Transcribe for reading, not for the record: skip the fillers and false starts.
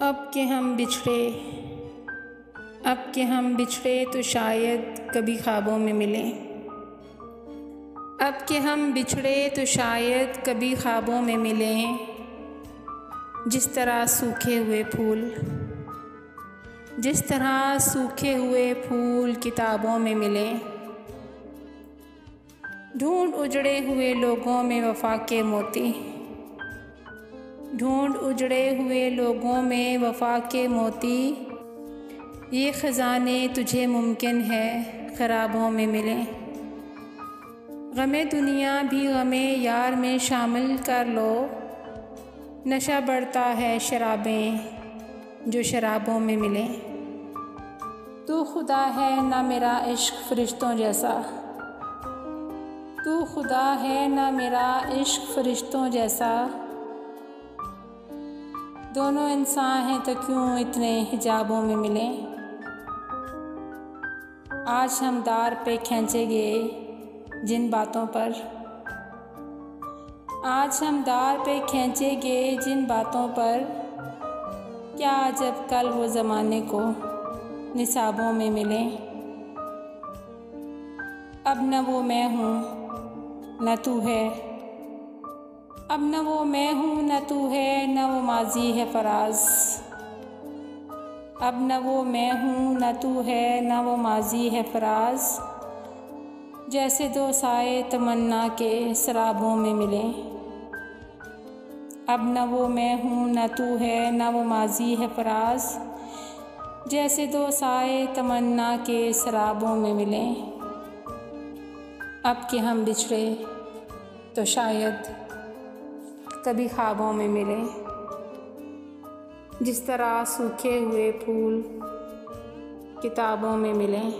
अब के हम बिछड़े तो शायद कभी ख्वाबों में मिलें। अब के हम बिछड़े तो शायद कभी ख्वाबों में मिलें। जिस तरह सूखे हुए फूल किताबों में मिलें। ढूंढ उजड़े हुए लोगों में वफ़ा के मोती। ये ख़ज़ाने तुझे मुमकिन है ख़राबों में मिलें। गमे दुनिया भी गमे यार में शामिल कर लो। नशा बढ़ता है शराबें जो शराबों में मिलें। तू खुदा है ना मेरा इश्क फरिश्तों जैसा। दोनों इंसान हैं तो क्यों इतने हिजाबों में मिलें। आज हम दार पे खींचे गए जिन बातों पर क्या अजब कल वो ज़माने को निसाबों में मिलें। अब न वो मैं हूँ न तू है, न वो माजी है फराज। अब न वो मैं हूँ न तू है, न वो माजी है फराज। जैसे दो साए तमन्ना के सराबों में मिलें। अब न वो मैं हूँ न तू है, न वो माजी है फराज। जैसे दो साए तमन्ना के सराबों में मिलें। अब के हम बिछड़े तो शायद कभी ख्वाबों में मिलें। जिस तरह सूखे हुए फूल किताबों में मिलें।